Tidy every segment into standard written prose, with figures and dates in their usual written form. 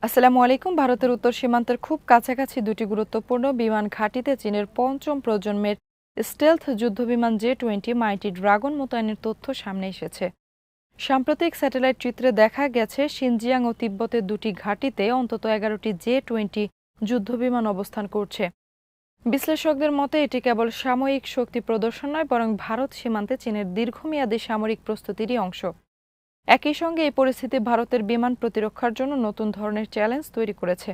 আসসালামু আলাইকুম। ভারতের উত্তর সীমান্তের খুব কাছাকাছি দুটি গুরুত্বপূর্ণ বিমান ঘাঁটিতে চীনের পঞ্চম প্রজন্মের স্টেলথ যুদ্ধবিমান জে-20 মাইটি ড্রাগন মোতায়েনের তথ্য সামনে এসেছে। সাম্প্রতিক স্যাটেলাইট চিত্রে দেখা গেছে সিনজিয়াং ও তিব্বতের দুটি ঘাঁটিতে অন্তত 11টি জে-20 যুদ্ধবিমান অবস্থান করছে। বিশ্লেষকদের মতে এটি কেবল সাময়িক শক্তি প্রদর্শন নয়, বরং ভারত সীমান্তে চীনের দীর্ঘমেয়াদী সামরিক প্রস্তুতিরই অংশ। একই সঙ্গে এই পরিস্থিতি ভারতের বিমান প্রতিরক্ষার জন্য নতুন ধরনের চ্যালেঞ্জ তৈরি করেছে।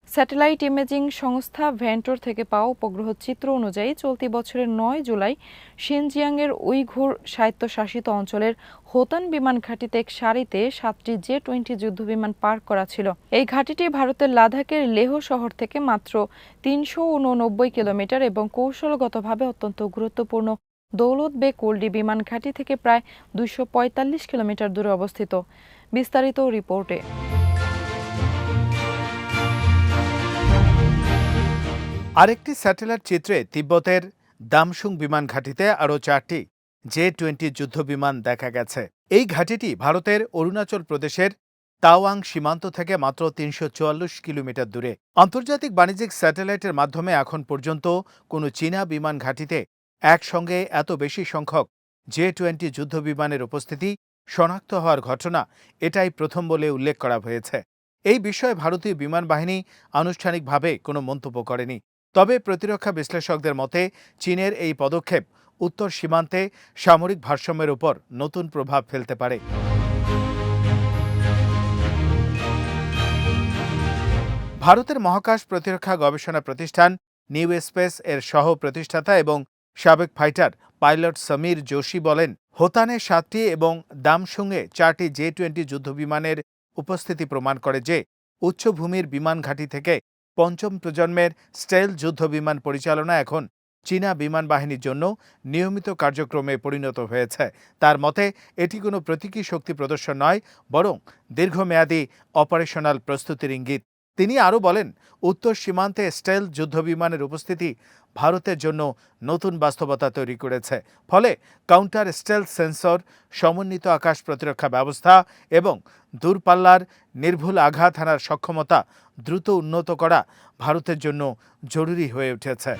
স্যাটেলাইট ইমেজিং সংস্থা ভেন্টর থেকে পাওয়া উপগ্রহ চিত্র অনুযায়ী চলতি বছরের 9 জুলাই শিনজিয়াংয়ের উইঘুর স্বায়ত্তশাসিত অঞ্চলের হোতান বিমান ঘাঁটিতে এক সারিতে 7টি জে-20 যুদ্ধবিমান পার্ক করা ছিল। এই ঘাঁটিটি ভারতের লাদাখের লেহ শহর থেকে মাত্র 389 কিলোমিটার এবং কৌশলগতভাবে অত্যন্ত গুরুত্বপূর্ণ দৌলত বেগ ওল্ডি বিমান ঘাঁটি থেকে প্রায় 245 কিলোমিটার দূরে অবস্থিত। বিস্তারিত রিপোর্টে। আরেকটি স্যাটেলাইট চিত্রে তিব্বতের দামসুং বিমান ঘাঁটিতে আরও 4টি জে-20 যুদ্ধবিমান দেখা গেছে। এই ঘাঁটিটি ভারতের অরুণাচল প্রদেশের তাওয়াং সীমান্ত থেকে মাত্র 344 কিলোমিটার দূরে। আন্তর্জাতিক বাণিজ্যিক স্যাটেলাইটের মাধ্যমে এখন পর্যন্ত কোনো চীনা বিমান ঘাঁটিতে একসঙ্গে এত বেশি সংখ্যক জে-20 যুদ্ধবিমানের উপস্থিতি শনাক্ত হওয়ার ঘটনা এটাই প্রথম বলে উল্লেখ করা হয়েছে। এই বিষয়ে ভারতীয় বিমান বাহিনী আনুষ্ঠানিকভাবে কোনো মন্তব্য করেনি। তবে প্রতিরক্ষা বিশ্লেষকদের মতে চীনের এই পদক্ষেপ উত্তর সীমান্তে সামরিক ভারসাম্যের উপর নতুন প্রভাব ফেলতে পারে। ভারতের মহাকাশ প্রতিরক্ষা গবেষণা প্রতিষ্ঠান নিউ স্পেস এর সহ প্রতিষ্ঠাতা এবং সাবেক ফাইটার পাইলট সমীর যোশী বলেন, হোতানে 7টি এবং দামসুংয়ে 4টি জে-20 যুদ্ধবিমানের উপস্থিতি প্রমাণ করে যে উচ্চভূমির বিমান ঘাঁটি থেকে পঞ্চম প্রজন্মের স্টেলথ যুদ্ধবিমান পরিচালনা এখন চীনা বিমান বাহিনীর জন্য নিয়মিত কার্যক্রমে পরিণত হয়েছে। তার মতে এটি কোনো প্রতীকী শক্তি প্রদর্শন নয়, বরং দীর্ঘমেয়াদী অপারেশনাল প্রস্তুতির ইঙ্গিত। তিনি আরও বলেন, উত্তর সীমান্তে স্টেলথ যুদ্ধবিমানের উপস্থিতি ভারতের জন্য নতুন বাস্তবতা তৈরি করেছে। ফলে কাউন্টার স্টেলথ সেন্সর, সমন্বিত আকাশ প্রতিরক্ষা ব্যবস্থা এবং দূরপাল্লার নির্ভুল আঘাত হানার সক্ষমতা দ্রুত উন্নত করা ভারতের জন্য জরুরি হয়ে উঠেছে।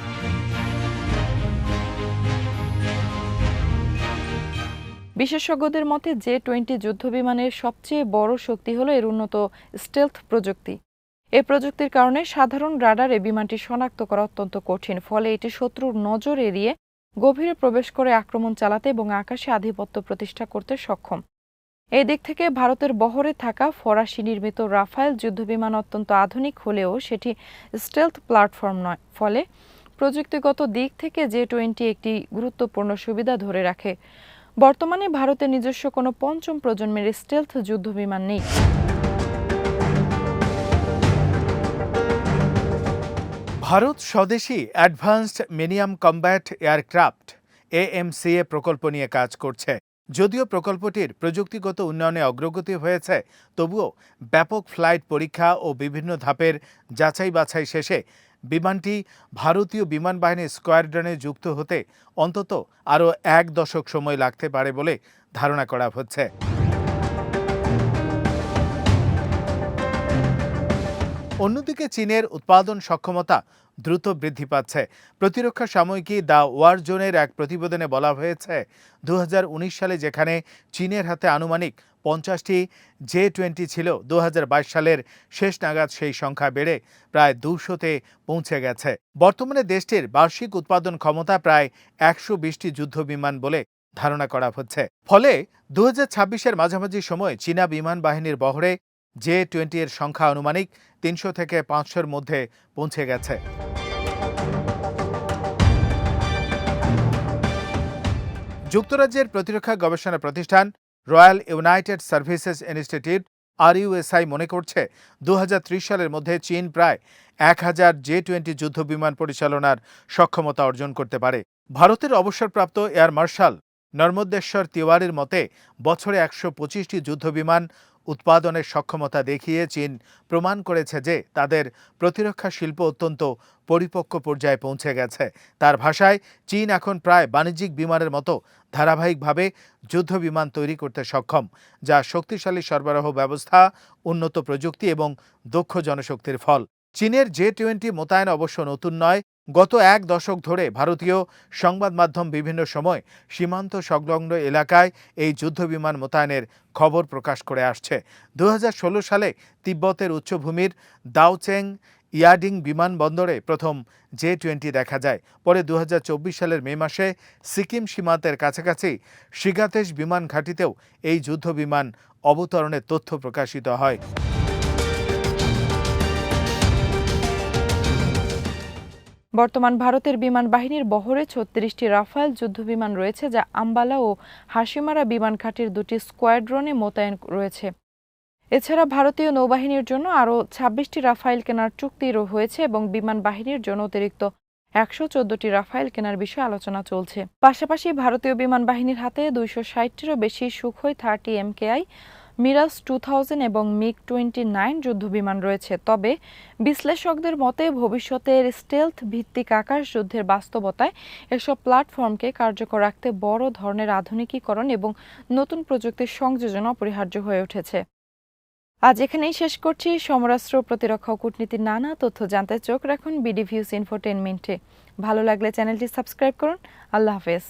বিশেষজ্ঞদের মতে জে-20 যুদ্ধবিমানের সবচেয়ে বড় শক্তি হল এর উন্নত স্টেলথ প্রযুক্তি। এই প্রযুক্তির কারণে সাধারণ রাডারে বিমানটি শনাক্ত করা অত্যন্ত কঠিন। ফলে এটি শত্রুর নজর এড়িয়ে গভীরে প্রবেশ করে আক্রমণ চালাতে এবং আকাশে আধিপত্য প্রতিষ্ঠা করতে সক্ষম। এই দিক থেকে ভারতের বহরে থাকা ফরাসি নির্মিত রাফায়েল যুদ্ধবিমান অত্যন্ত আধুনিক হলেও সেটি স্টেলথ প্ল্যাটফর্ম নয়। ফলে প্রযুক্তিগত দিক থেকে জে-20 একটি গুরুত্বপূর্ণ সুবিধা ধরে রাখে। বর্তমানে ভারতের নিজস্ব কোনো পঞ্চম প্রজন্মের স্টেলথ যুদ্ধবিমান নেই। ভারত স্বদেশী অ্যাডভান্সড মিনিয়াম কম্ব্যাট এয়ারক্রাফট AMCA প্রকল্প নিয়ে কাজ করছে। যদিও প্রকল্পটির প্রযুক্তিগত উন্নয়নে অগ্রগতি হয়েছে, তবুও ব্যাপক ফ্লাইট পরীক্ষা ও বিভিন্ন ধাপের যাচাই বাছাই শেষে বিমানটি ভারতীয় বিমান বাহিনীর স্কোয়াড্রনে যুক্ত হতে অন্তত আরও 1 দশক সময় লাগতে পারে বলে ধারণা করা হচ্ছে। অন্যদিকে চীনের উৎপাদন সক্ষমতা দ্রুত বৃদ্ধি পাচ্ছে। প্রতিরক্ষা সাময়িকী দ্য ওয়ার জোনের এক প্রতিবেদনে বলা হয়েছে, 2019 সালে যেখানে চীনের হাতে আনুমানিক 50টি জে-20 ছিল, 2022 সালের শেষ নাগাদ সেই সংখ্যা বেড়ে প্রায় 200-তে পৌঁছে গেছে। বর্তমানে দেশটির বার্ষিক উৎপাদন ক্ষমতা প্রায় 120টি যুদ্ধবিমান বলে ধারণা করা হচ্ছে। ফলে 2026-এর মাঝামাঝি সময় চীনা বিমান বাহিনীর বহরে জে-20 এর সংখ্যা আনুমানিক 300 থেকে 500-এর মধ্যে পৌঁছে গেছে। যুক্তরাজ্যের প্রতিরক্ষা গবেষণা প্রতিষ্ঠান royal United services institute RUSI মনে করছে, 2030 সালের মধ্যে চীন প্রায় 1000 জে-20 যুদ্ধবিমান পরিচালনার সক্ষমতা অর্জন করতে পারে। ভারতের অবসরপ্রাপ্ত এয়ার মার্শাল নর্মদেশ্বর তিওয়ারির মতে বছরে 125টি যুদ্ধবিমান উৎপাদনের সক্ষমতা দেখিয়ে চীন প্রমাণ করেছে যে তাদের প্রতিরক্ষা শিল্প অত্যন্ত পরিপক্ক পর্যায়ে পৌঁছে গেছে। তার ভাষায়, চীন এখন প্রায় বাণিজ্যিক বিমানের মতো ধারাবাহিকভাবে যুদ্ধ বিমান তৈরি করতে সক্ষম, যা শক্তিশালী সরবরাহ ব্যবস্থা, উন্নত প্রযুক্তি এবং দক্ষ জনশক্তির ফল। চীনের J-20 মোতায়েন অবশ্য নতুন নয়। গত এক দশক ধরে ভারতীয় সংবাদ মাধ্যম বিভিন্ন সময় সীমান্ত সংলগ্ন এলাকায় এই যুদ্ধবিমান মোতায়েনের খবর প্রকাশ করে আসছে। 2016 সালে তিব্বতের উচ্চভূমির দাওচেং ইয়াডিং বিমানবন্দরে প্রথম J-20 দেখা যায়। পরে 2024 সালের মে মাসে সিকিম সীমান্তের কাছাকাছি শিগাতেশ বিমান ঘাঁটিতেও এই যুদ্ধবিমান অবতরণের তথ্য প্রকাশিত হয়। বর্তমান ভারতের বিমান বাহিনীর বহরে 36টি রাফায়েল যুদ্ধবিমান রয়েছে, যা আম্বালা ও হাসিমারা বিমান ঘাঁটির 2টি স্কোয়াড্রনে মোতায়েন রয়েছে। এছাড়া ভারতীয় নৌবাহিনীর জন্য আরও 26টি রাফায়েল কেনার চুক্তিও হয়েছে এবং বিমান বাহিনীর জন্য অতিরিক্ত 114টি রাফায়েল কেনার বিষয়ে আলোচনা চলছে। পাশাপাশি ভারতীয় বিমান বাহিনীর হাতে 260টিরও বেশি সুখোই 30 MKI, মিরাজ 2000 এবং MiG-29 যুদ্ধবিমান রয়েছে। তবে বিশ্লেষকদের মতে ভবিষ্যতের স্টেলথ ভিত্তিক আকাশ যুদ্ধের বাস্তবতায় এসব প্ল্যাটফর্মকে কার্যকর রাখতে বড় ধরনের আধুনিকীকরণ এবং নতুন প্রযুক্তির সংযোজন অপরিহার্য হয়ে উঠেছে। আজ এখানেই শেষ করছি। সমরাস্ত্র, প্রতিরক্ষা ও কূটনীতির নানা তথ্য জানতে চোখ রাখুন বিডি ভিউজ ইনফোটেইনমেন্টে। ভালো লাগলে চ্যানেলটি সাবস্ক্রাইব করুন। আল্লাহ হাফেজ।